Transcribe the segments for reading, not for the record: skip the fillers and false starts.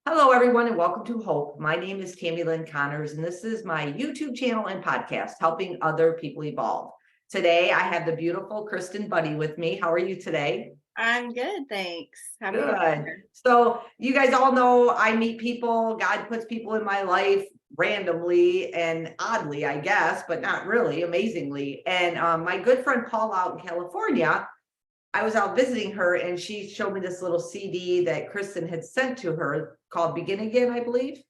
Hello, everyone, and welcome to Hope. My name is Tammy Lynn Connors, and this is my YouTube channel and podcast, helping other people evolve. Today, I have the beautiful Kristen Budde with me. How are you today? I'm good, thanks. Happy to be Good. here. So, you guys all know I meet people, God puts people in my life randomly and oddly, I guess, but not really, amazingly. And my good friend Paul out in California, I was out visiting her and she showed me this little CD that Kristen had sent to her called Begin Again, I believe.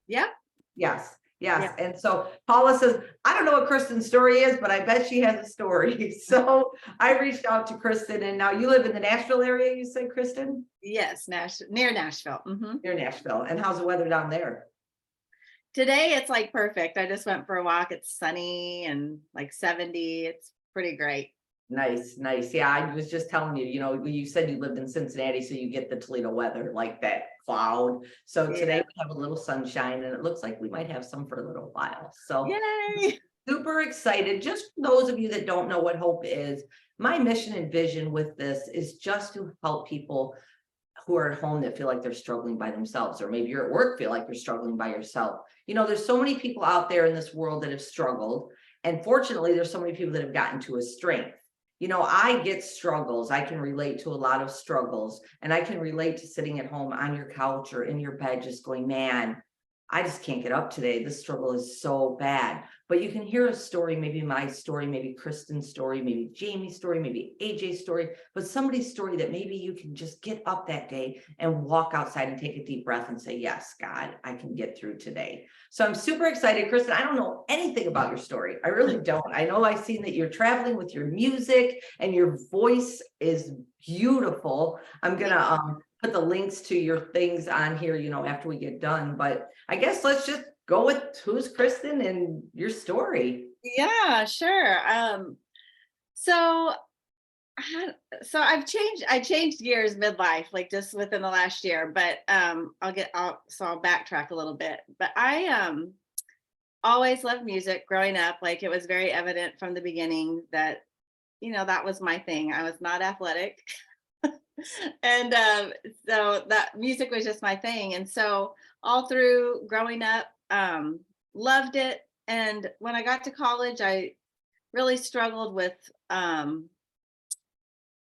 Yep, Yes, yeah. yes. And so Paula says, I don't know what Kristen's story is, but I bet she has a story. So I reached out to Kristen, and now you live in the Nashville area, you said, Kristen? Yes, near Nashville. Near Nashville. And how's the weather down there? Today it's like perfect. I just went for a walk. It's sunny and like 70. It's pretty great. Nice, nice. Yeah, I was just telling you, you said you lived in Cincinnati, so you get the Toledo weather like that cloud. So today Yeah. we have a little sunshine and it looks like we might have some for a little while. So Yay. super excited. Just for those of you that don't know what hope is, my mission and vision with this is just to help people who are at home that feel like they're struggling by themselves, or maybe you're at work, feel like you're struggling by yourself. There's so many people out there in this world that have struggled. And fortunately, there's so many people that have gotten to a strength. I get struggles. I can relate to a lot of struggles, and I can relate to sitting at home on your couch or in your bed, just going, man, I just can't get up today. This struggle is so bad. But you can hear a story, maybe my story, maybe Kristen's story, maybe Jamie's story, maybe AJ's story, but somebody's story that maybe you can just get up that day and walk outside and take a deep breath and say, yes, God, I can get through today. So I'm super excited. Kristen, I don't know anything about your story. I really don't. I know I've seen that you're traveling with your music and your voice is beautiful. I'm going to put the links to your things on here, after we get done. But I guess let's just go with who's Kristen and your story. Yeah, sure. So I changed gears midlife, like just within the last year, but I'll backtrack a little bit. But I always loved music growing up. Like it was very evident from the beginning that, that was my thing. I was not athletic. And so that music was just my thing. And so all through growing up, loved it. And when I got to college, I really struggled with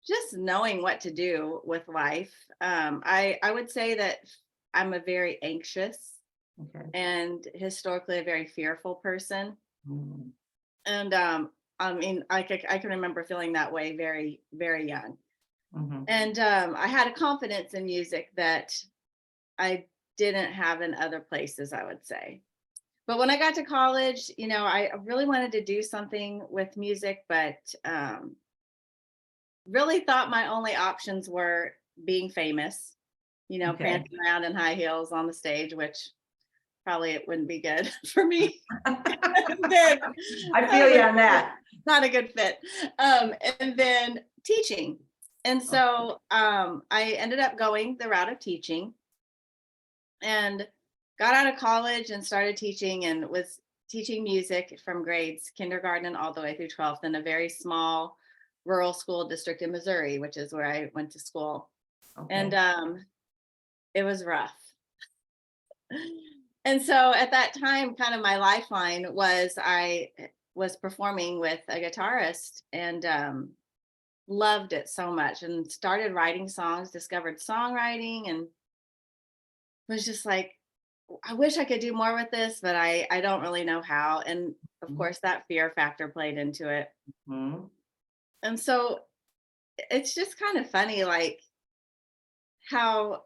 just knowing what to do with life. I would say that I'm a very anxious Okay. and historically a very fearful person. Mm. And I mean, I can remember feeling that way very, very young. Mhm. And I had a confidence in music that I didn't have in other places, I would say. But when I got to college, I really wanted to do something with music, but really thought my only options were being famous, Okay. prancing around in high heels on the stage, which probably it wouldn't be good for me. Then I not a feel you good on fit. that. Not a good fit. And then teaching. And Oh, so I ended up going the route of teaching and got out of college and started teaching and was teaching music from grades kindergarten and all the way through 12th in a very small rural school district in Missouri, which is where I went to school. And okay. it was rough. And so at that time, kind of my lifeline was I was performing with a guitarist and loved it so much and started writing songs, discovered songwriting, and was just like, I wish I could do more with this, but I don't really know how. And of course, that fear factor played into it. Mhm. And so it's just kind of funny, like how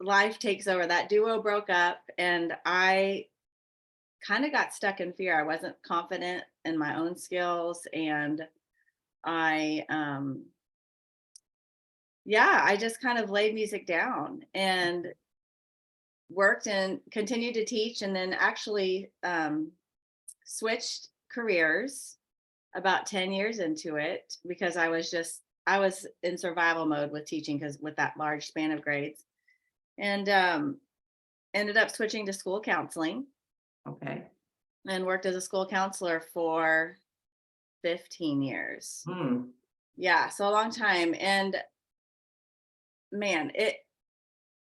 life takes over. That duo broke up, and I kind of got stuck in fear. I wasn't confident in my own skills, and I yeah, I just kind of laid music down and worked and continued to teach, and then actually switched careers about 10 years into it because I was in survival mode with teaching because with that large span of grades, and ended up switching to school counseling Okay. and worked as a school counselor for 15 years. Mm. Yeah, so a long time. And man,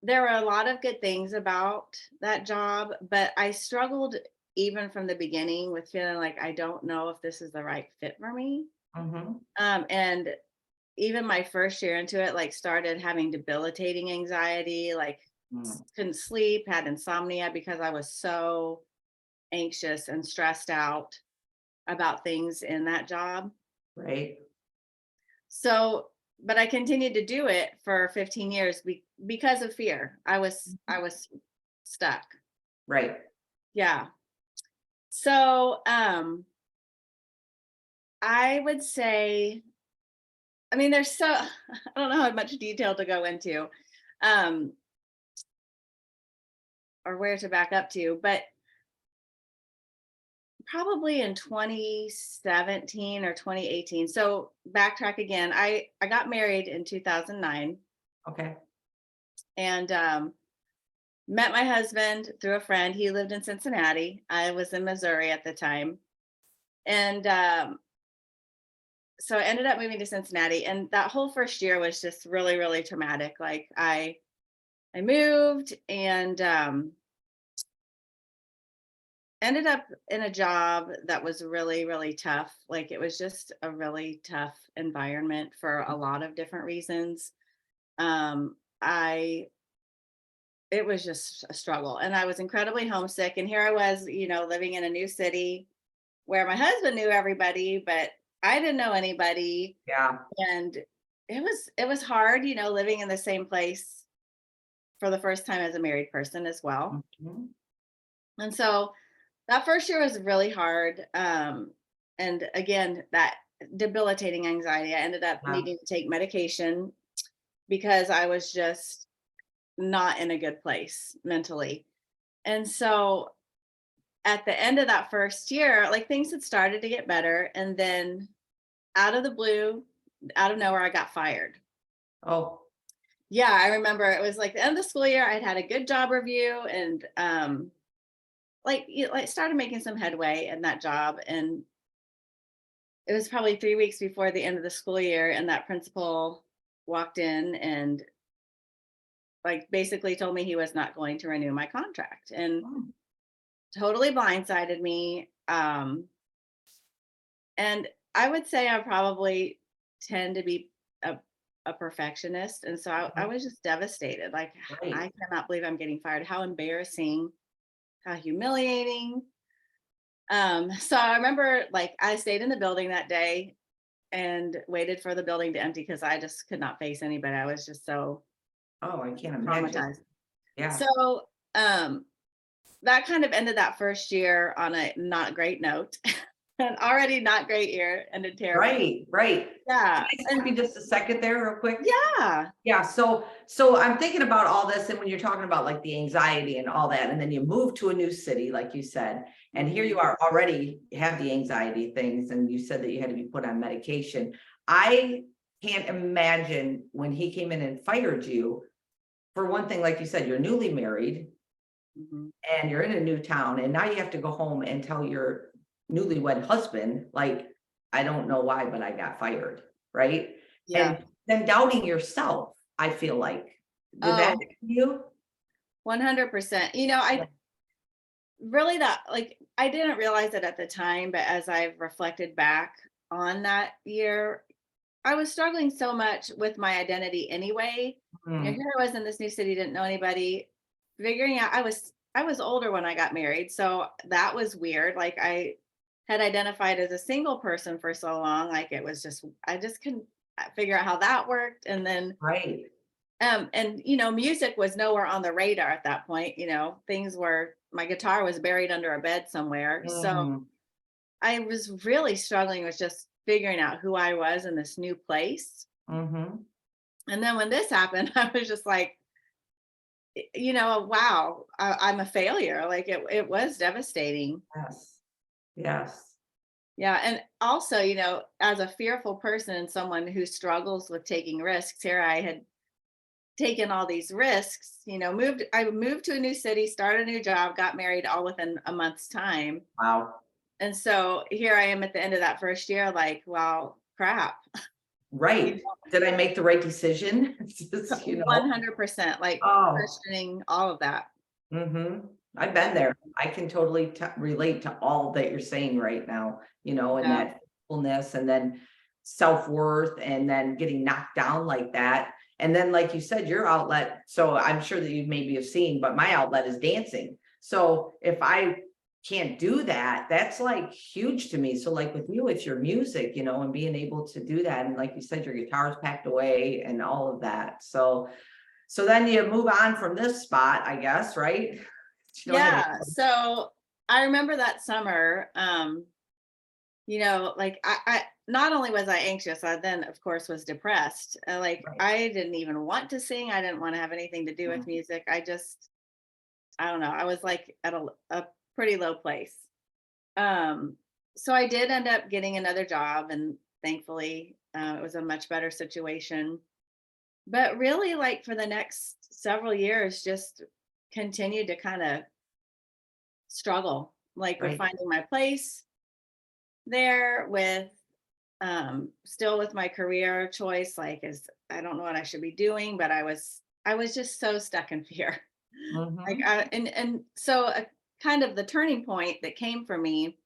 there were a lot of good things about that job, but I struggled even from the beginning with feeling like I don't know if this is the right fit for me. Mhm. And even my first year into it, like started having debilitating anxiety, like Mm. couldn't sleep, had insomnia because I was so anxious and stressed out about things in that job. Right. So, but I continued to do it for 15 years because of fear. I was stuck. Right. Yeah. So, I would say, I mean, there's so I don't know how much detail to go into, um, or where to back up to, but probably in 2017 or 2018. So backtrack again. I got married in 2009 Okay. and met my husband through a friend. He lived in Cincinnati. I was in Missouri at the time. And so I ended up moving to Cincinnati, and that whole first year was just really, really traumatic. Like I moved and ended up in a job that was really, really tough. Like it was just a really tough environment for a lot of different reasons. I It was just a struggle, and I was incredibly homesick. And here I was, living in a new city where my husband knew everybody, but I didn't know anybody. Yeah. And it was hard, living in the same place for the first time as a married person as well. Mhm. And so that first year was really hard. And again, that debilitating anxiety, I ended up Yeah. needing to take medication because I was just not in a good place mentally. And so at the end of that first year, like things had started to get better. And then out of the blue, out of nowhere, I got fired. Oh, Yeah, I remember it was like the end of the school year. I'd had a good job review and like started making some headway in that job. And it was probably 3 weeks before the end of the school year, and that principal walked in and like basically told me he was not going to renew my contract and mm, totally blindsided me. And I would say I probably tend to be a, a perfectionist. And so I mhm. was just devastated. Like, Right. I cannot believe I'm getting fired. How embarrassing, how humiliating. So I remember like I stayed in the building that day and waited for the building to empty because I just could not face anybody. I was just so Oh, I can't imagine. traumatized. Yeah. So um that kind of ended that first year on a not great note. An already not great year ended terribly. Right, right. Can Yeah. I And stop you just a second there real quick? yeah. Yeah, so I'm thinking about all this, and when you're talking about like the anxiety and all that, and then you move to a new city, like you said, and here you Mhm. are already have the anxiety things, and you said that you had to be put on medication. I can't imagine when he came in and fired you. For one thing, like you said, you're newly married Mhm. and you're in a new town, and now you have to go home and tell your newlywed husband, like, I don't know why, but I got fired, right? Yeah. And then doubting yourself, I feel like. Did that Oh, happen to you? 100%. Yeah. I really that like I didn't realize it at the time, but as I've reflected back on that year, I was struggling so much with my identity anyway. Mm, Here I was in this new city, didn't know anybody, figuring out I was older when I got married, so that was weird. Like I had identified as a single person for so long, like it was just I just couldn't figure out how that worked. And then right. and music was nowhere on the radar at that point. Things were my guitar was buried under a bed somewhere. So Mhm, I was really struggling with just figuring out who I was in this new place. mhm. And then when this happened, I was just like, wow, I'm a failure. Like it was devastating. Yes, yes. Yeah. And also, as a fearful person and someone who struggles with taking risks, here I had taken all these risks, I moved to a new city, started a new job, got married all within a month's time. Wow. And so here I am at the end of that first year, like, well, crap. You Right. Did I make the right decision? It's just, know, 100%, like Oh, questioning all of that. I've been there. I can totally relate to all that you're saying right now, and Yeah. that fullness and then self-worth and then getting knocked down like that. And then, like you said, your outlet, so I'm sure that you maybe have seen, but my outlet is dancing. So if I can't do that, that's like huge to me. So like with you, it's your music, and being able to do that. And like you said, your guitar's packed away and all of that. So then you move on from this spot, I guess, right? You don't have a Yeah. So I remember that summer, like I not only was I anxious, I then of course was depressed. Like right. I didn't even want to sing. I didn't want to have anything to do with Mhm. music. I don't know. I was like at a pretty low place. Um, so I did end up getting another job, and thankfully, it was a much better situation. But really, like for the next several years, just continued to kind of struggle, like with Right. finding my place there, with still with my career choice, like is I don't know what I should be doing, but I was just so stuck in fear. Like Mhm. and so kind of the turning point that came for me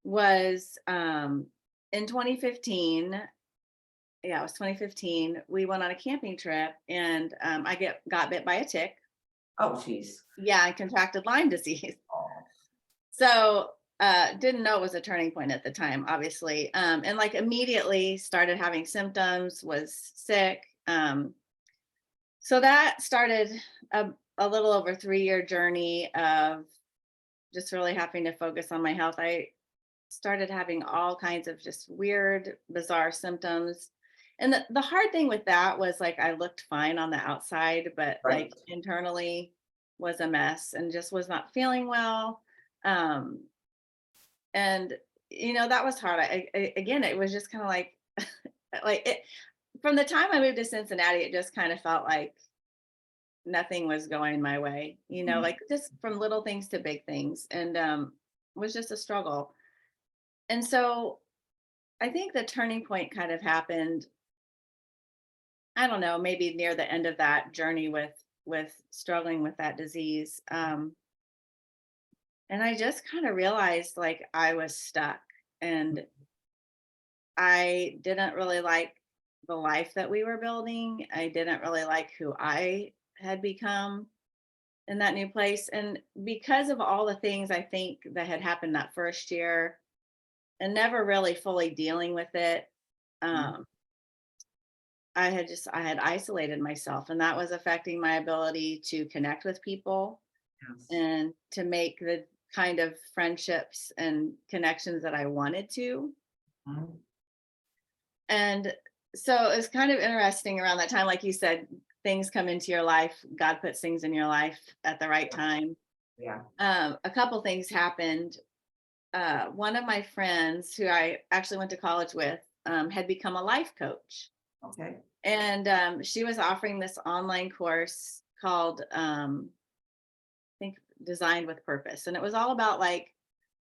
was in 2015. Yeah, it was 2015. We went on a camping trip, and got bit by a tick. Oh, geez. Yeah, I contracted Lyme disease. Oh, So didn't know it was a turning point at the time, obviously. And like immediately started having symptoms, was sick. So that started a little over 3 year journey of just really having to focus on my health. I started having all kinds of just weird, bizarre symptoms. And the hard thing with that was like I looked fine on the outside, but right. like internally was a mess and just was not feeling well. Um, and that was hard. Again, it was just kind of like, like it from the time I moved to Cincinnati, it just kind of felt like nothing was going my way. Mhm. Like just from little things to big things, and was just a struggle. And so I think the turning point kind of happened, I don't know, maybe near the end of that journey with struggling with that disease. And I just kind of realized like I was stuck, and I didn't really like the life that we were building. I didn't really like who I had become in that new place. And because of all the things I think that had happened that first year and never really fully dealing with it, Mhm. um, I had isolated myself, and that was affecting my ability to connect with people Yes. and to make the kind of friendships and connections that I wanted to. Mhm. And so it's kind of interesting around that time, like you said, things come into your life. God puts things in your life at the right time. Yeah. A couple things happened. One of my friends, who I actually went to college with, had become a life coach, Okay. and she was offering this online course called, I think, Designed with Purpose, and it was all about like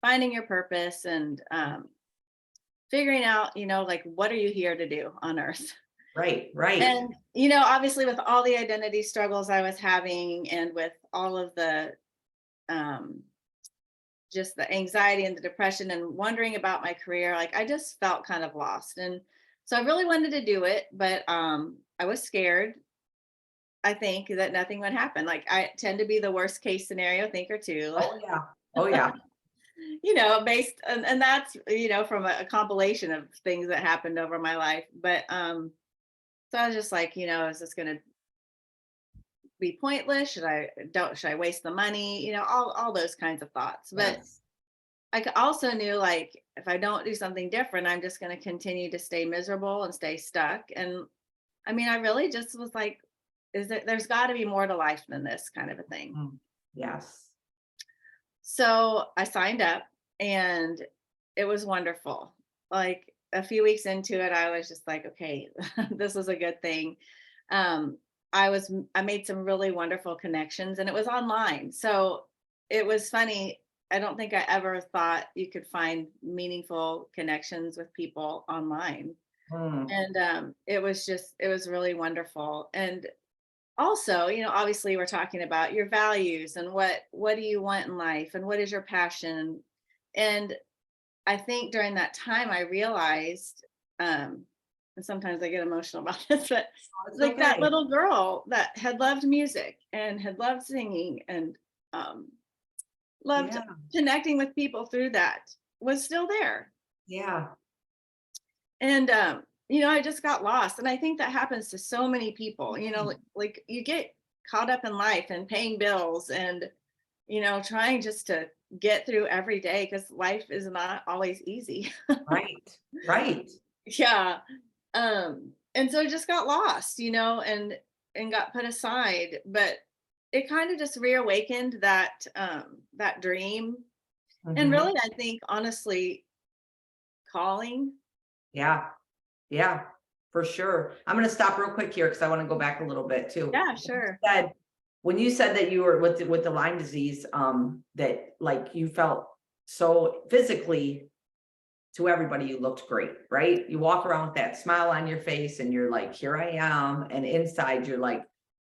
finding your purpose and figuring out, like what are you here to do on Earth. Right. Right. And, obviously with all the identity struggles I was having and with all of the um, just the anxiety and the depression and wondering about my career, like I just felt kind of lost. And so I really wanted to do it, but I was scared. I think that nothing would happen. Like I tend to be the worst case scenario thinker too, Oh, yeah. Oh, yeah. based and that's, from a compilation of things that happened over my life. But so I was just like, is this gonna be pointless? Should I waste the money? All those kinds of thoughts. But Yes. also knew like if I don't do something different, I'm just going to continue to stay miserable and stay stuck. And I mean, I really just was like, there's got to be more to life than this kind of a thing. Mm. Yes. So I signed up, and it was wonderful. Like a few weeks into it, I was just like, okay, this is a good thing. Um, I made some really wonderful connections, and it was online. So it was funny. I don't think I ever thought you could find meaningful connections with people online. Mm, And it was really wonderful. And also, obviously we're talking about your values and what do you want in life and what is your passion. And I think during that time I realized, and sometimes I get emotional about this, but it's like that okay. little girl that had loved music and had loved singing and um, loved Yeah, connecting with people through that was still there. yeah. And I just got lost. And I think that happens to so many people, Mm, like you get caught up in life and paying bills and, trying just to get through every day because life is not always easy. right, right. Yeah. And so I just got lost, and got put aside. But it kind of just reawakened that dream. And Mhm. really, I think honestly, calling. Yeah, yeah, for sure. I'm gonna stop real quick here because I want to go back a little bit too. Yeah, sure. Said when you said that you were with the Lyme disease, that like you felt so physically to everybody, you looked great, right? You walk around with that smile on your face and you're like, here I am. And inside you're like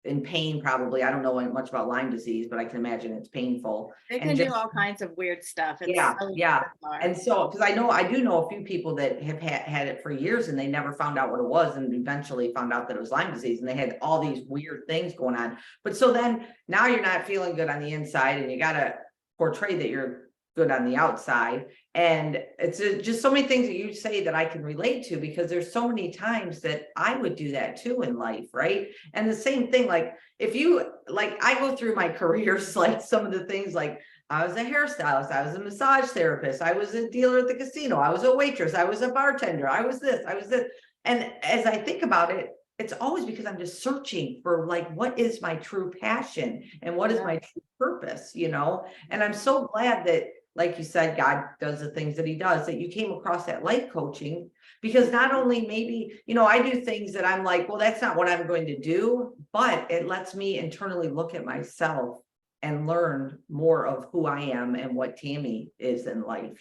in pain, probably. I don't know much about Lyme disease, but I can imagine it's painful. It And can do just all kinds of weird stuff. It's yeah, so yeah. bizarre. And so, because I do know a few people that have had it for years and they never found out what it was and eventually found out that it was Lyme disease and they had all these weird things going on. But so then now you're not feeling good on the inside and you got to portray that you're good on the outside. And it's just so many things that you say that I can relate to because there's so many times that I would do that too in life, right? And the same thing, like if you like, I go through my careers, like some of the things like I was a hairstylist, I was a massage therapist, I was a dealer at the casino, I was a waitress, I was a bartender, I was this, I was this. And as I think about it, it's always because I'm just searching for like, what is my true passion and what is Yeah. my true purpose, you know? And I'm so glad that, like you said, God does the things that he does, that you came across that life coaching, because not only maybe, I do things that I'm like, well, that's not what I'm going to do, but it lets me internally look at myself and learn more of who I am and what Tammy is in life,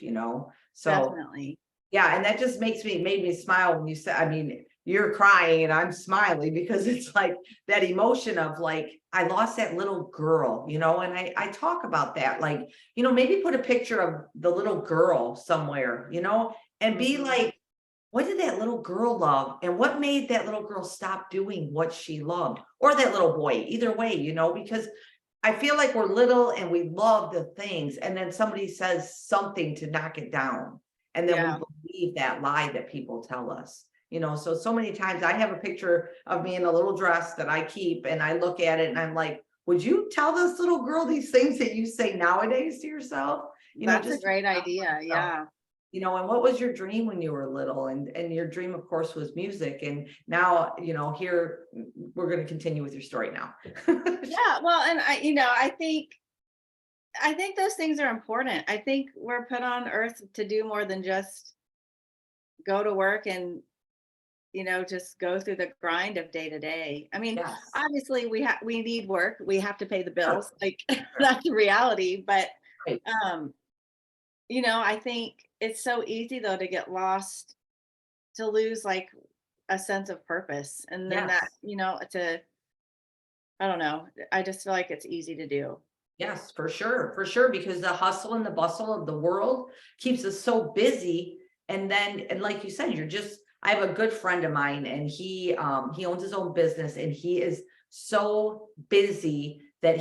So Definitely. yeah, and that just made me smile when you said, I mean, you're crying and I'm smiling because it's like that emotion of like, I lost that little girl, and I talk about that, like, maybe put a picture of the little girl somewhere, and be Mhm. like, what did that little girl love? And what made that little girl stop doing what she loved? Or that little boy, either way, because I feel like we're little and we love the things, and then somebody says something to knock it down. And then we Yeah. believe that lie that people tell us. So many times I have a picture of me in a little dress that I keep and I look at it and I'm like, would you tell this little girl these things that you say nowadays to yourself? That's a Just great idea. Yeah. and what was your dream when you were little? And your dream, of course, was music. And now, here we're going to continue with your story now. Yeah. Well, and I think those things are important. I think we're put on earth to do more than just go to work and just go through the grind of day to day. I mean, Yes. obviously we need work. We have to pay the Sure. bills. Like Sure. that's the reality. But Right. um, I think it's so easy though to get lost, to lose like a sense of purpose. And then that, Yes. to I don't know. I just feel like it's easy to do. Yes, for sure. For sure. Because the hustle and the bustle of the world keeps us so busy. And like you said, I have a good friend of mine and he owns his own business and he is so busy that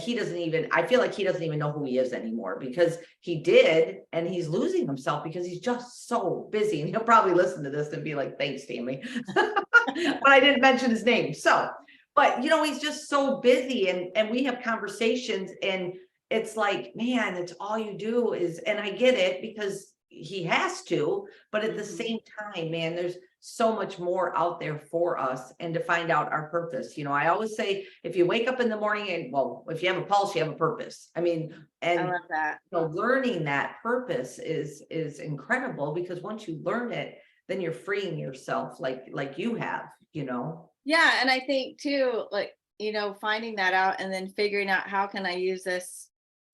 I feel like he doesn't even know who he is anymore because he did, and he's losing himself because he's just so busy. And he'll probably listen to this and be like, thanks, Stanley. But I didn't mention his name. So, but he's just so busy and we have conversations and it's like, man, it's all you do is, and I get it because he has to, but at the Mhm. same time, man, there's so much more out there for us and to find out our purpose. I always say, if you wake up in the morning and well, if you have a pulse, you have a purpose. I mean, I and love that. learning that purpose is incredible because once you learn it, then you're freeing yourself like you have. Yeah, and I think too, like, finding that out and then figuring out how can I use this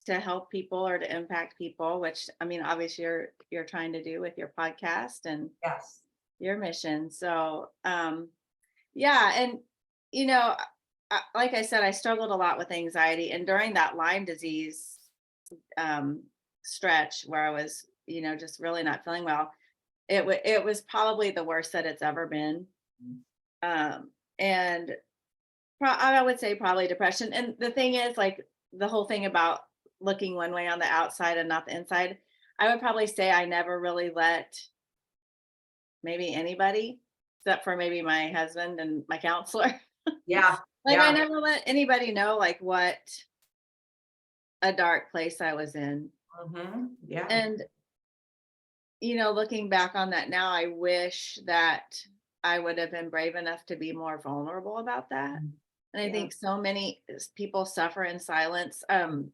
to help people or to impact people, which I mean, obviously you're trying to do with your podcast. And Yes. your mission. So, yeah. And, you know, like I said, I struggled a lot with anxiety. And during that Lyme disease um, stretch where I was, just really not feeling well, it was probably the worst that it's ever been. And I would say probably depression. And the thing is, like, the whole thing about looking one way on the outside and not the inside, I would probably say I never really let maybe anybody, except for maybe my husband and my counselor. Yeah, Like, I yeah. never let anybody know, like, what a dark place I was in. Yeah. And, looking back on that now, I wish that I would have been brave enough to be more vulnerable about that. Mm, And I yeah. think so many people suffer in silence. Mm,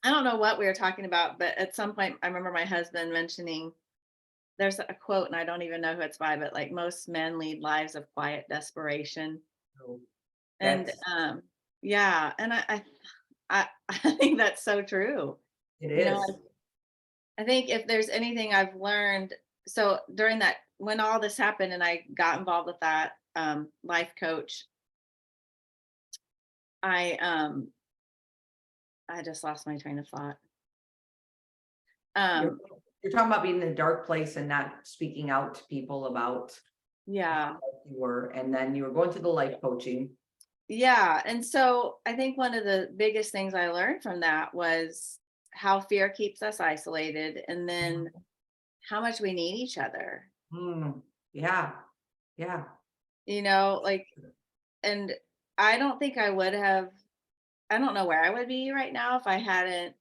I don't know what we were talking about, but at some point, I remember my husband mentioning there's a quote, and I don't even know who it's by, but like most men lead lives of quiet desperation. so And that's yeah, and I think that's so true. it You know, is. I think if there's anything I've learned, so during that, when all this happened and I got involved with that life coach, I I just lost my train of thought. You're Um, you're talking about being in a dark place and not speaking out to people about yeah, how you were, and then you were going to the life coaching. yeah. And so I think one of the biggest things I learned from that was how fear keeps us isolated, and then how much we need each other. Mm, yeah, yeah. Like, and I don't think I would have, I don't know where I would be right now if I hadn't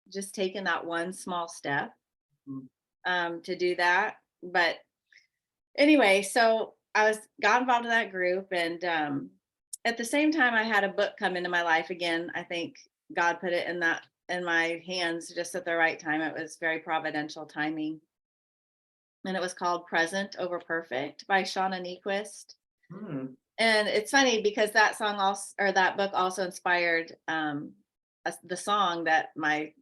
just taken that one small step Mm, to do that. But anyway, so I got involved in that group, and at the same time, I had a book come into my life again. I think God put it in my hands just at the right time. It was very providential timing, and it was called "Present Over Perfect" by Shauna Niequist. mm, And it's funny because that song also, or that book also inspired the song that my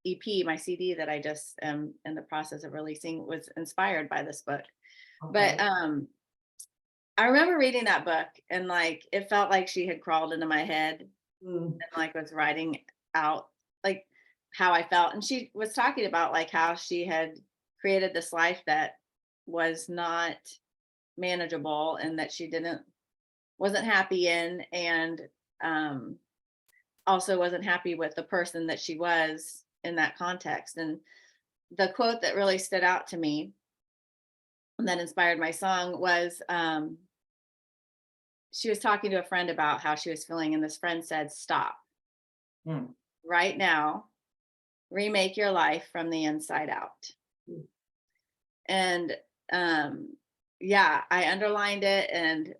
EP, my CD that I just am in the process of releasing was inspired by this book. But okay. I remember reading that book, and like it felt like she had crawled into my head and Mm, like was writing out like how I felt. And she was talking about like how she had created this life that was not manageable and that she didn't wasn't happy in, and um also wasn't happy with the person that she was in that context. And the quote that really stood out to me and that inspired my song was she was talking to a friend about how she was feeling, and this friend said, "Stop mm, right now, remake your life from the inside out." mm, And yeah, I underlined it, and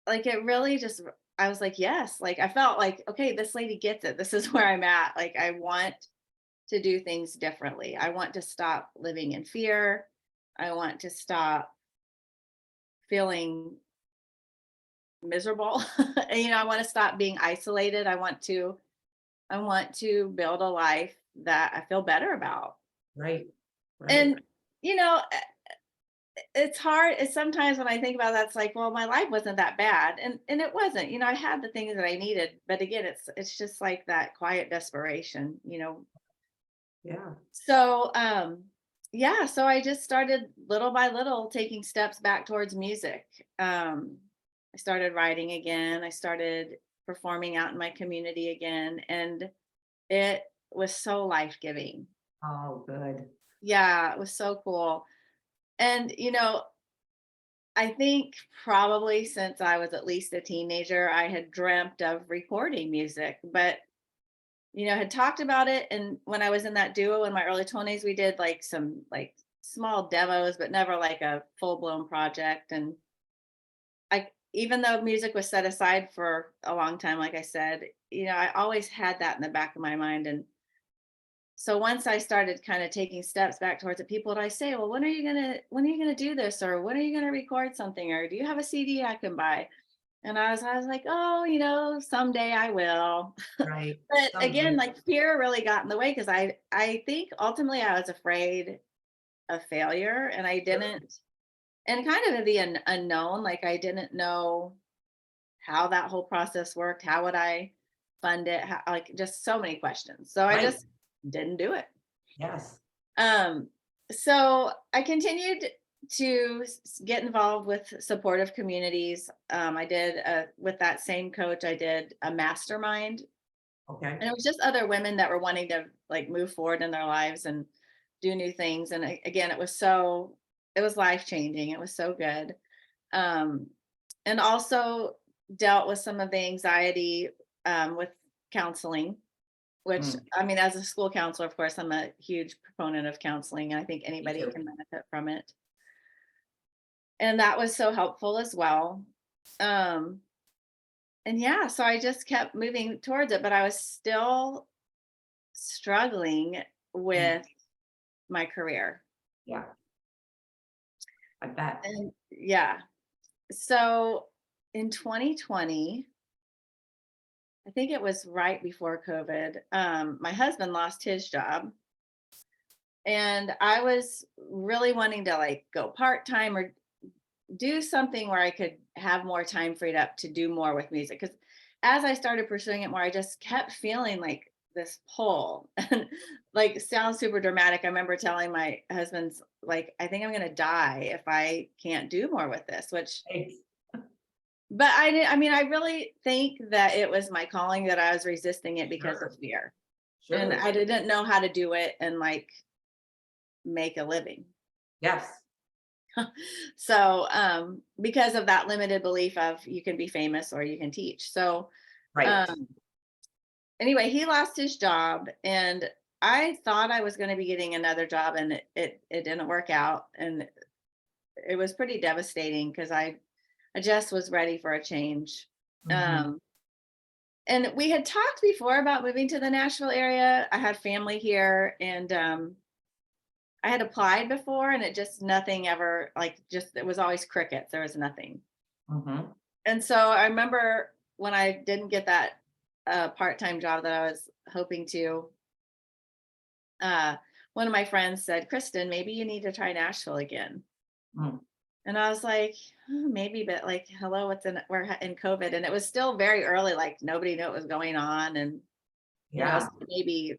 like it really just, I was like, yes, like I felt like, okay, this lady gets it. This is where I'm at. Like I want to do things differently. I want to stop living in fear. I want to stop feeling miserable. And, I want to stop being isolated. I want to build a life that I feel better about. right, right. And you know, it's hard. It's sometimes when I think about that, it's like, well, my life wasn't that bad, and it wasn't. I had the things that I needed, but again, it's just like that quiet desperation. Yeah. So yeah, so I just started little by little taking steps back towards music. I started writing again. I started performing out in my community again, and it was so life-giving. Oh, good. Yeah, it was so cool. And I think probably since I was at least a teenager, I had dreamt of recording music, but had talked about it. And when I was in that duo in my early 20s, we did like some like small demos, but never like a full-blown project. And even though music was set aside for a long time, like I said, I always had that in the back of my mind. And so once I started kind of taking steps back towards it, people would I say, well, when are you gonna do this? Or when are you gonna record something? Or do you have a CD I can buy? And I was like, oh, someday I will. Right. But again, Someday. like fear really got in the way because I think ultimately I was afraid a failure, and I didn't, and kind of the unknown, like I didn't know how that whole process worked. How would I fund it? How, like just so many questions. So I Right. just didn't do it. Yes. Um, so I continued to get involved with supportive communities. I did with that same coach, I did a mastermind, Okay. and it was just other women that were wanting to like move forward in their lives and do new things. And again, it was life changing. It was so good. Um, and also dealt with some of the anxiety with counseling, which Mm, I mean, as a school counselor, of course, I'm a huge proponent of counseling, and I think me anybody too. can benefit from it. And that was so helpful as well. Um, and yeah, so I just kept moving towards it, but I was still struggling Mm, with my career. yeah, I bet. And yeah, so in 2020, I think it was right before COVID, my husband lost his job. And I was really wanting to like go part time or do something where I could have more time freed up to do more with music. Because as I started pursuing it more, I just kept feeling like this pull. And like, sounds super dramatic. I remember telling my husband's like, I think I'm going to die if I can't do more with this, which, Thanks. but I mean, I really think that it was my calling, that I was resisting it because of Sure. fear. And Sure. I didn't know how to do it and like make a living. Yes. So because of that limited belief of you can be famous or you can teach. So Right. um anyway, he lost his job, and I thought I was going to be getting another job, and it didn't work out, and it was pretty devastating because I just was ready for a change. Mhm. um and we had talked before about moving to the Nashville area. I had family here, and I had applied before, and it just nothing ever, like, just it was always crickets. There was nothing. Mhm. And so I remember when I didn't get that part-time job that I was hoping to, uh, one of my friends said, Kristen, maybe you need to try Nashville again. Mm. And I was like, "Oh, maybe, but like, hello, we're in COVID." And it was still very early, like nobody knew what was going on. And, Yeah. it's maybe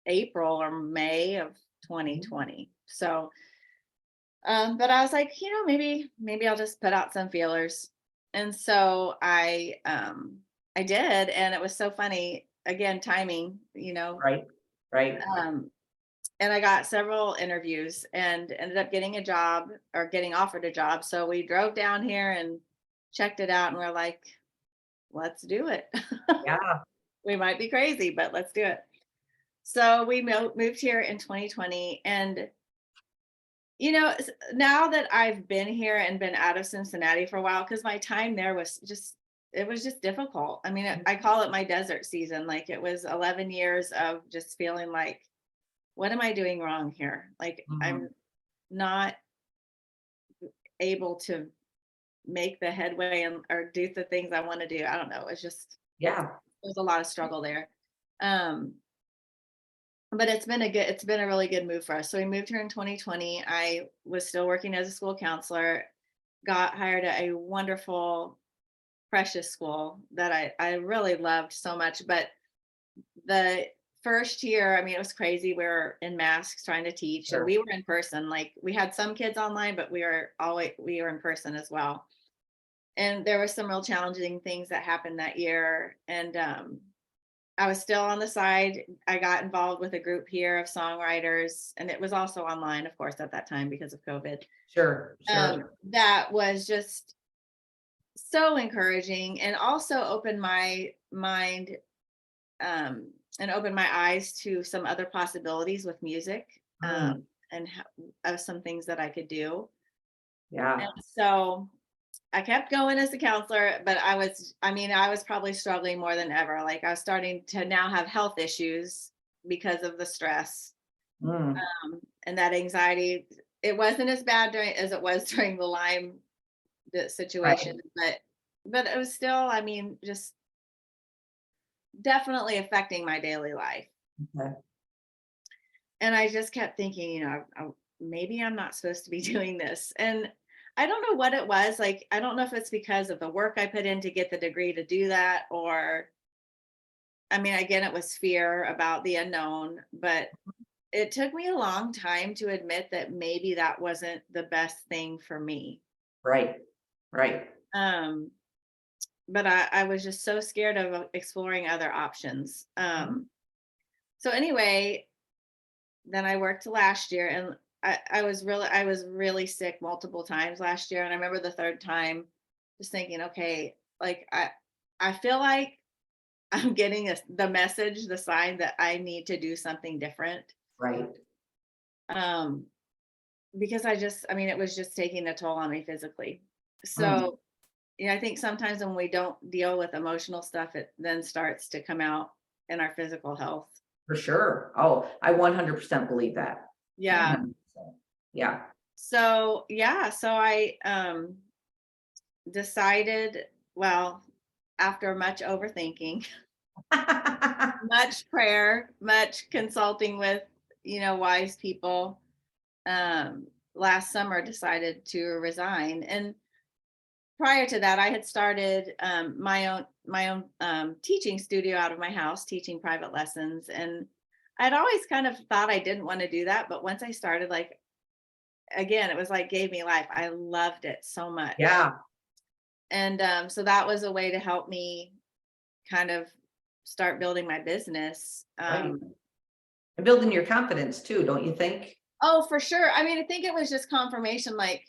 April or May of Mhm. 2020. So, but I was like, maybe I'll just put out some feelers. And so I did, and it was so funny. Again, timing, Right. Right. um, and I got several interviews and ended up getting a job, or getting offered a job. So we drove down here and checked it out, and we're like, let's do it. Yeah. We might be crazy, but let's do it. So we moved here in 2020, and now that I've been here and been out of Cincinnati for a while, because my time there was just, it was just difficult. I mean, I call it my desert season. Like, it was 11 years of just feeling like, what am I doing wrong here? Like, I'm Mhm. not able to make the headway and or do the things I want to do. I don't know. Yeah. There's a lot of struggle there. Um, but it's been a really good move for us. So we moved here in 2020. I was still working as a school counselor, got hired at a wonderful, precious school that I really loved so much. But the first year, I mean, it was crazy. We were in masks trying to teach, and Sure. we were in person. Like, we had some kids online, but we were in person as well. And there were some real challenging things that happened that year. And I was still on the side. I got involved with a group here of songwriters, and it was also online, of course, at that time because of COVID. Sure. Sure. That was just so encouraging, and also opened my mind, and opened my eyes to some other possibilities with music, Mm. and of some things that I could do. And Yeah. so I kept going as a counselor, but I was probably struggling more than ever. Like, I was starting to now have health issues because of the stress, Mm. and that anxiety. It wasn't as bad as it was during the Lyme Right. situation, but it was still, I mean, just definitely affecting my daily life. Okay. And I just kept thinking, maybe I'm not supposed to be doing this. And I don't know what it was. Like, I don't know if it's because of the work I put in to get the degree to do that, or I mean, again, it was fear about the unknown, but it took me a long time to admit that maybe that wasn't the best thing for me. Right. Right. Um, but I was just so scared of exploring other options. So anyway, then I worked last year, and I was really sick multiple times last year. And I remember the third time just thinking, okay, like I feel like I'm getting the message, the sign that I need to do something different. Right. Um, because I mean, it was just taking a toll on me physically. Mm, So, I think sometimes when we don't deal with emotional stuff, it then starts to come out in our physical health. for sure. Oh, I 100% believe that. Yeah. 100%. Yeah. So, yeah, so I decided, well, after much overthinking, much prayer, much consulting with, wise people, last summer decided to resign. And prior to that, I had started my own teaching studio out of my house, teaching private lessons. And I'd always kind of thought I didn't want to do that, but once I started, like, again, it was like gave me life. I loved it so much. Yeah. And so that was a way to help me kind of start building my business. Right. And building your confidence too, don't you think? Oh, for sure. I mean, I think it was just confirmation, like,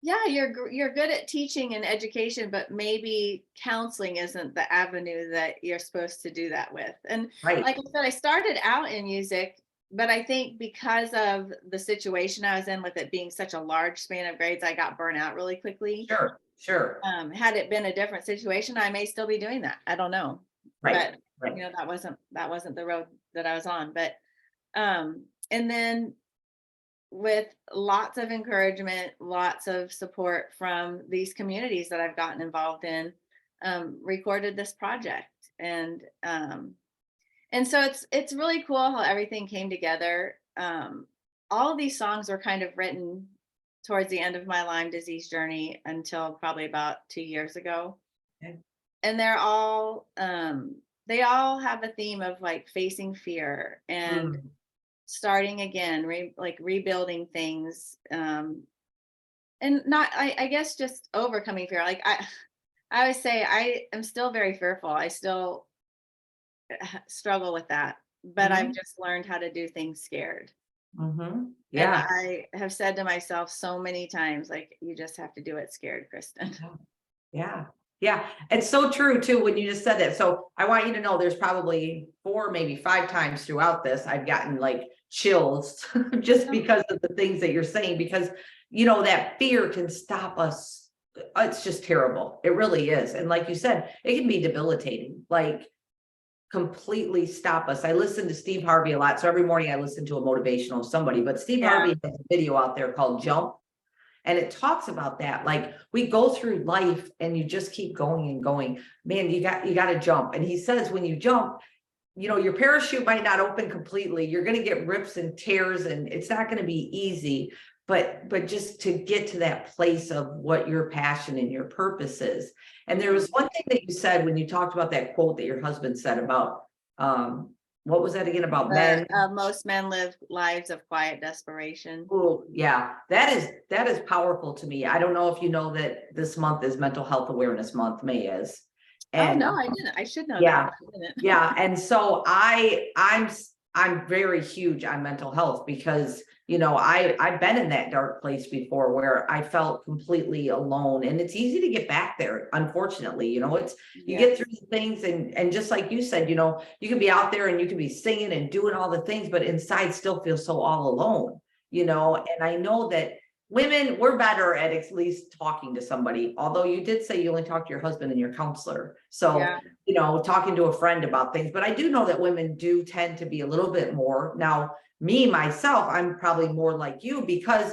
yeah, you're good at teaching and education, but maybe counseling isn't the avenue that you're supposed to do that with. And Right. like I said, I started out in music, but I think because of the situation I was in with it being such a large span of grades, I got burnt out really quickly. Sure. Sure. Had it been a different situation, I may still be doing that. I don't know. Right. But Right. that wasn't the road that I was on. But and then with lots of encouragement, lots of support from these communities that I've gotten involved in, recorded this project. And so it's really cool how everything came together. All of these songs were kind of written towards the end of my Lyme disease journey until probably about 2 years ago. Okay. And they all have a theme of like facing fear and Mm, starting again, like rebuilding things, and not, I guess, just overcoming fear. Like I always say, I am still very fearful. I still struggle with that, but I've mhm, just learned how to do things scared. mhm. And Yeah. I have said to myself so many times, like, you just have to do it scared, Kristen. Yeah. Yeah. Yeah. It's so true too when you just said that. So I want you to know there's probably 4, maybe 5 times throughout this I've gotten like chills just because of the things that you're saying, because that fear can stop us. It's just terrible. It really is. And like you said, it can be debilitating. Like completely stop us. I listen to Steve Harvey a lot. So every morning I listen to a motivational somebody, but Steve Yeah. Harvey has a video out there called Jump. And it talks about that. Like we go through life and you just keep going and going. Man, you got to jump. And he says when you jump, your parachute might not open completely. You're going to get rips and tears and it's not going to be easy. But just to get to that place of what your passion and your purpose is. And there was one thing that you said when you talked about that quote that your husband said about what was that again about men? Most men live lives of quiet desperation. Oh, yeah, that is powerful to me. I don't know if you know that this month is Mental Health Awareness Month, May is. Oh And no, I didn't. I should know that, yeah, but I didn't. yeah. And so I'm very huge on mental health because I've been in that dark place before where I felt completely alone, and it's easy to get back there. Unfortunately, it's you get Yes. through the things, and just like you said, you can be out there and you can be singing and doing all the things, but inside still feel so all alone. And I know that women, we're better at least talking to somebody. Although you did say you only talk to your husband and your counselor, so Yeah. talking to a friend about things. But I do know that women do tend to be a little bit more. Now, me, myself, I'm probably more like you because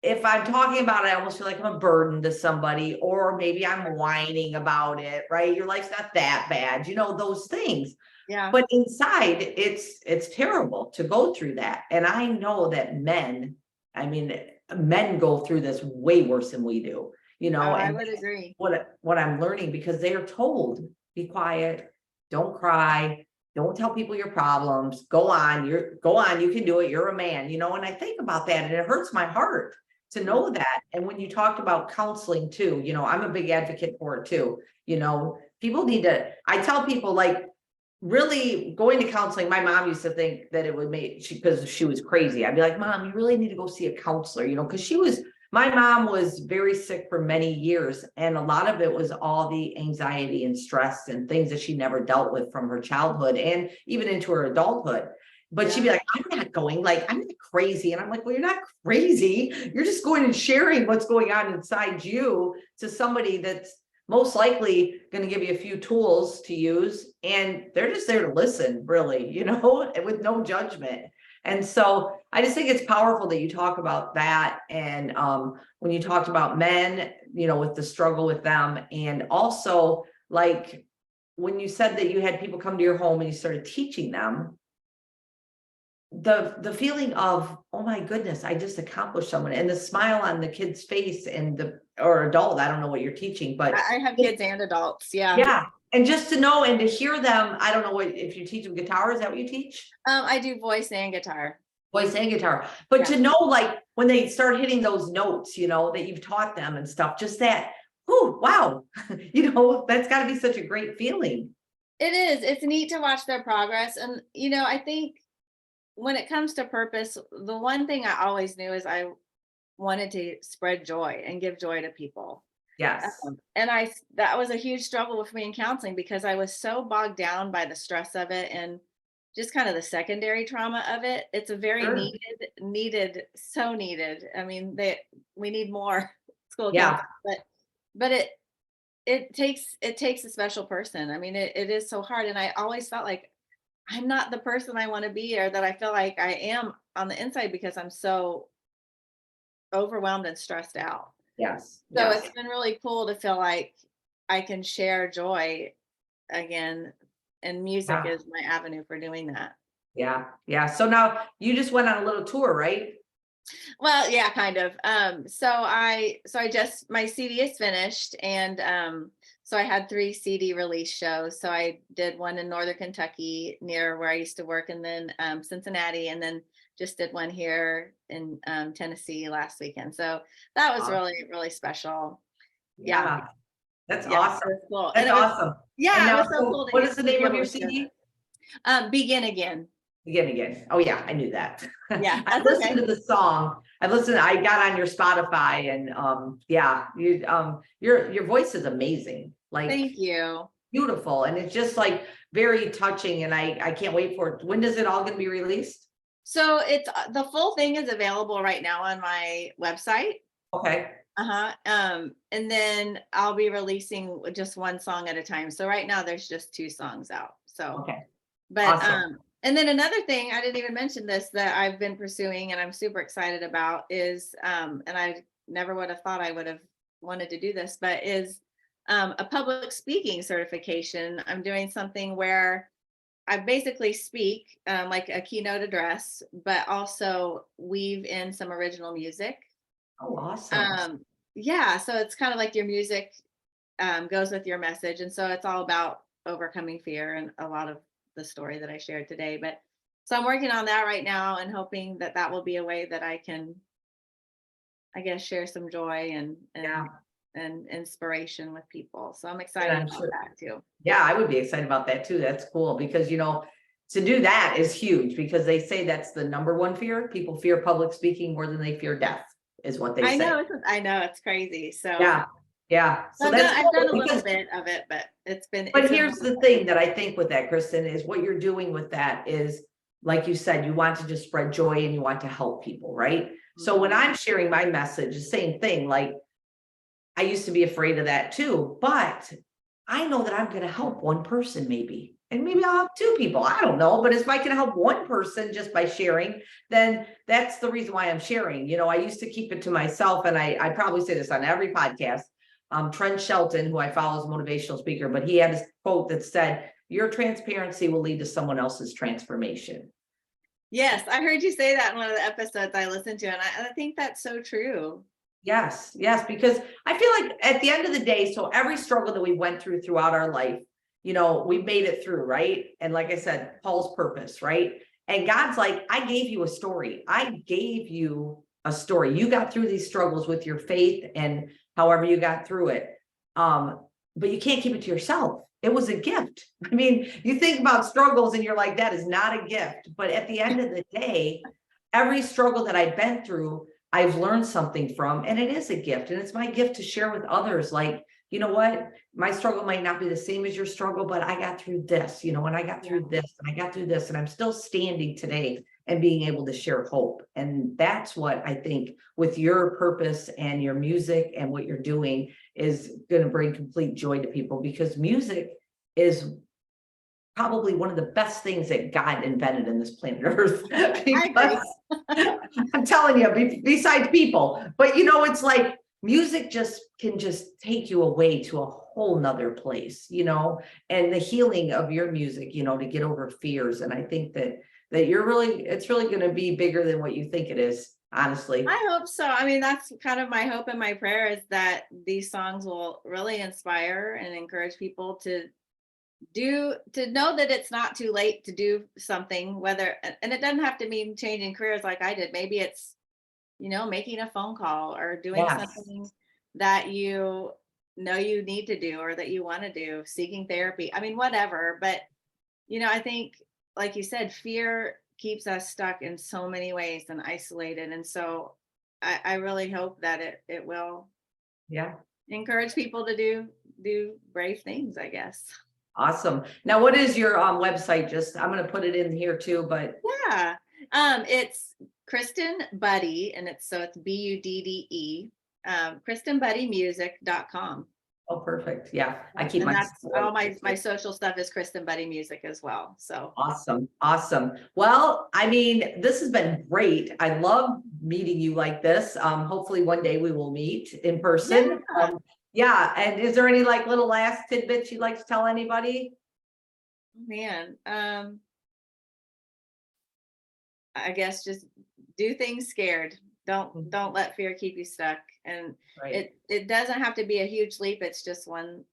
if I'm talking about it, I almost feel like I'm a burden to somebody, or maybe I'm whining about it, right? Your life's not that bad, those things. Yeah. But inside, it's terrible to go through that. And I know that men go through this way worse than we do, Oh, I and would agree. what I'm learning, because they are told, be quiet, don't cry, don't tell people your problems, go on, you can do it, you're a man, and I think about that and it hurts my heart to know that. And when you talked about counseling too, I'm a big advocate for it too. People need to, I tell people, like, really going to counseling. My mom used to think that it would make because she was crazy. I'd be like, Mom, you really need to go see a counselor, because my mom was very sick for many years. And a lot of it was all the anxiety and stress and things that she never dealt with from her childhood and even into her adulthood. But she'd be like, I'm not going, like, I'm not crazy. And I'm like, well, you're not crazy. You're just going and sharing what's going on inside you to somebody that's most likely going to give you a few tools to use. And they're just there to listen, really, with no judgment. And so I just think it's powerful that you talk about that. And when you talked about men, with the struggle with them, and also like when you said that you had people come to your home and you started teaching them, the feeling of, oh my goodness, I just accomplished someone, and the smile on the kid's face or adult, I don't know what you're teaching, but I have kids and adults. Yeah. yeah. And just to know and to hear them, I don't know if you teach them guitar, is that what you teach? I do voice and guitar. Voice and guitar, but to know, like, when they start hitting those notes, that you've taught them and stuff, just that, oh, wow, that's got to be such a great feeling. It is. It's neat to watch their progress. And, I think when it comes to purpose, the one thing I always knew is I wanted to spread joy and give joy to people. Yes. And that was a huge struggle with me in counseling, because I was so bogged down by the stress of it and just kind of the secondary trauma of it. It's a very Sure. needed, so needed. I mean, we need more school Yeah. counseling, but it takes a special person. I mean, it is so hard. And I always felt like I'm not the person I want to be, or that I feel like I am on the inside, because I'm so overwhelmed and stressed out. Yes. So Yes. it's been really cool to feel like I can share joy again, and music Yeah. is my avenue for doing that. Yeah. Yeah. So now you just went on a little tour, right? Well, yeah, kind of. My CD is finished, and so I had 3 CD release shows. So I did one in Northern Kentucky near where I used to work, and then Cincinnati, and then just did one here in Tennessee last weekend. So that was really, really special. Yeah. That's Yeah, awesome. it was cool. That's And it was, awesome. yeah, And it now, was so cool what to is the be name of able your to share CD? that. Begin Again. Again. Oh yeah, I knew that. Yeah, I that's listened okay. to the song. I got on your Spotify, and yeah, your voice is amazing. Like, Thank you. beautiful. And it's just like very touching. And I can't wait for it. When does it all gonna be released? So it's the full thing is available right now on my website. Okay. And then I'll be releasing just one song at a time. So right now there's just 2 songs out. So, Okay. but Awesome. and then another thing, I didn't even mention this, that I've been pursuing and I'm super excited about is and I never would have thought I would have wanted to do this, but is a public speaking certification. I'm doing something where I basically speak like a keynote address, but also weave in some original music. Oh, awesome. Yeah, so it's kind of like your music goes with your message. And so it's all about overcoming fear and a lot of the story that I shared today. But so I'm working on that right now and hoping that that will be a way that I can, I guess, share some joy Yeah. and inspiration with people. So I'm And excited I'm about sure. that too. Yeah, I would be excited about that too. That's cool because, to do that is huge because they say that's the number one fear. People fear public speaking more than they fear death, is what they say. I know it's crazy. So Yeah. Yeah. So I've done a cool little bit of it, but but here's the thing that I think with that, Kristen, is what you're doing with that is, like you said, you want to just spread joy and you want to help people, right? So when I'm sharing my message, the same thing, like I used to be afraid of that too, but I know that I'm going to help one person maybe, and maybe I'll have two people. I don't know. But if I can help one person just by sharing, then that's the reason why I'm sharing. I used to keep it to myself, and I probably say this on every podcast. Trent Shelton, who I follow as a motivational speaker, but he had this quote that said, your transparency will lead to someone else's transformation. Yes, I heard you say that in one of the episodes I listened to, and I think that's so true. Yes, yes, because I feel like at the end of the day, so every struggle that we went throughout our life, we made it through, right? And like I said, Paul's purpose, right? And God's like, I gave you a story. I gave you a story. You got through these struggles with your faith and however you got through it. But you can't keep it to yourself. It was a gift. I mean, you think about struggles and you're like, that is not a gift. But at the end of the day, every struggle that I've been through, I've learned something from, and it is a gift. And it's my gift to share with others. Like, you know what? My struggle might not be the same as your struggle, but I got through this, and I got through this, and I got through this, and I'm still standing today and being able to share hope. And that's what I think with your purpose and your music and what you're doing is going to bring complete joy to people, because music is probably one of the best things that God invented in this planet Earth. Because I'm telling you, besides people, but it's like music can just take you away to a whole nother place, and the healing of your music, to get over fears. And I think that it's really going to be bigger than what you think it is, honestly. I hope so. I mean, that's kind of my hope and my prayer, is that these songs will really inspire and encourage people to know that it's not too late to do something, and it doesn't have to mean changing careers like I did. Maybe it's, making a phone call or doing something that you need to do, or that you want to do, seeking therapy. I mean, whatever. But, I think, like you said, fear keeps us stuck in so many ways and isolated. And so I really hope that it will encourage people to do brave things, I guess. Awesome. Now, what is your website? I'm going to put it in here too, but it's Kristen Budde, and it's Budde, KristenBuddeMusic.com. oh, perfect. Yeah, I keep And that's all my social stuff is Kristen Budde Music as well. So awesome. Well, I mean, this has been great. I love meeting you like this. Hopefully one day we will meet in person. Yeah. And is there any little last tidbits you'd like to tell anybody? Man, I guess just do things scared. Don't let fear keep you stuck. And it doesn't have to be a huge leap. It's just one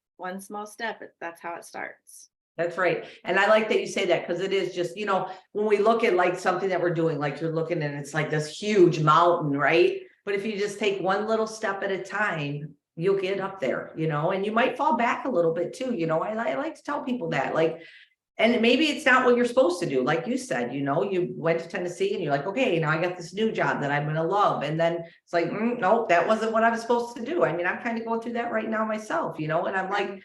small step. That's how it starts. That's right. And I like that you say that, because it is just, when we look at something that we're doing, you're looking and it's like this huge mountain, right? But if you just take one little step at a time, you'll get up there, and you might fall back a little bit too. I like to tell people that, and maybe it's not what you're supposed to do. Like you said, you went to Tennessee and you're like, okay, now I got this new job that I'm going to love. And then it's like, nope, that wasn't what I was supposed to do. I mean, I'm kind of going through that right now myself, and I'm like,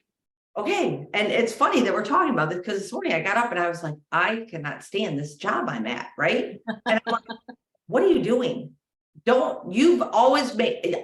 okay. And it's funny that we're talking about this, because this morning I got up and I was like, I cannot stand this job I'm at. Right. And I'm like, what are you doing? God's always made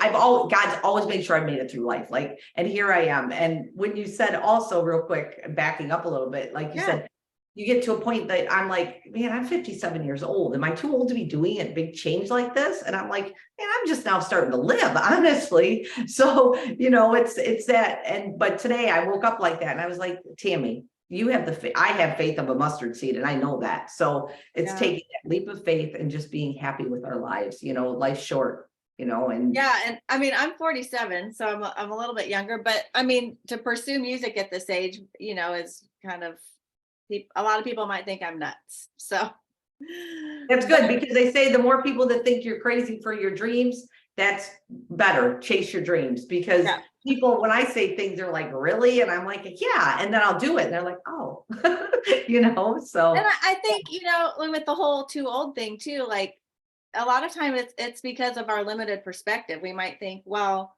sure I made it through life. And here I am. And when you said also, real quick, backing up a little bit, like you said, you get to a point that I'm like, man, I'm 57 years old. Am I too old to be doing a big change like this? And I'm like, man, I'm just now starting to live, honestly. So, it's that. But today I woke up like that and I was like, Tammy, you have I have faith of a mustard seed, and I know that. So it's taking that leap of faith and just being happy with our lives. Life's short, and and I mean, I'm 47, so I'm a little bit younger, but I mean, to pursue music at this age, is kind of, a lot of people might think I'm nuts. So that's good, because they say the more people that think you're crazy for your dreams, that's better. Chase your dreams, because people, when I say things, they're like, really? And I'm like, yeah. And then I'll do it. And they're like, oh, so. And I think, with the whole too old thing too, a lot of time it's because of our limited perspective. We might think, well,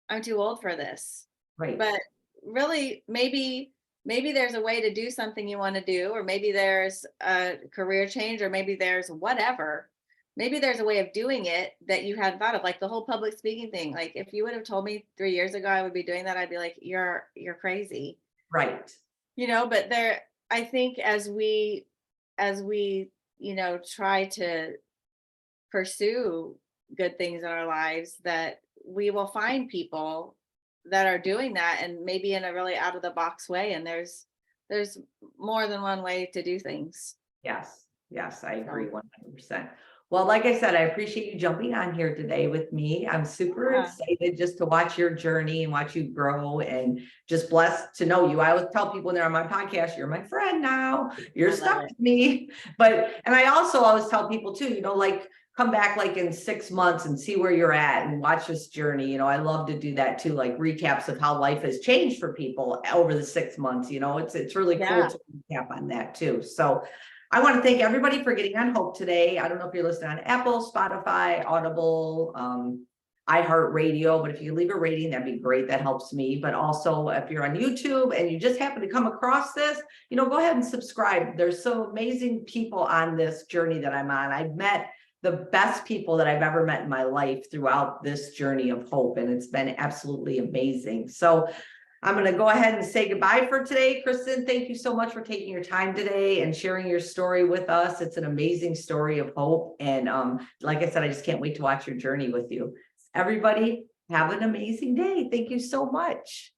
I'm too old for this. Right. But really, maybe there's a way to do something you want to do, or maybe there's a career change, or maybe there's whatever. Maybe there's a way of doing it that you hadn't thought of, like the whole public speaking thing. Like if you would have told me 3 years ago I would be doing that, I'd be like, you're crazy. Right. But I think as we, try to pursue good things in our lives, that we will find people that are doing that, and maybe in a really out of the box way. And there's more than one way to do things. Yes, yes, I agree So 100%. Well, like I said, I appreciate you jumping on here today with me. I'm super yeah, excited just to watch your journey and watch you grow, and just blessed to know you. I always tell people when they're on my podcast, you're my friend now. You're I love stuck it. with me. And I also always tell people too, like come back like in 6 months and see where you're at and watch this journey. I love to do that too, like recaps of how life has changed for people over the 6 months. It's really cool Yeah. to recap on that too. So I want to thank everybody for getting on Hope today. I don't know if you're listening on Apple, Spotify, Audible, iHeartRadio, but if you leave a rating, that'd be great. That helps me. But also, if you're on YouTube and you just happen to come across this, go ahead and subscribe. There's so amazing people on this journey that I'm on. I've met the best people that I've ever met in my life throughout this journey of hope, and it's been absolutely amazing. So I'm going to go ahead and say goodbye for today. Kristen, thank you so much for taking your time today and sharing your story with us. It's an amazing story of hope. And like I said, I just can't wait to watch your journey with you. Everybody, have an amazing day. Thank you so much.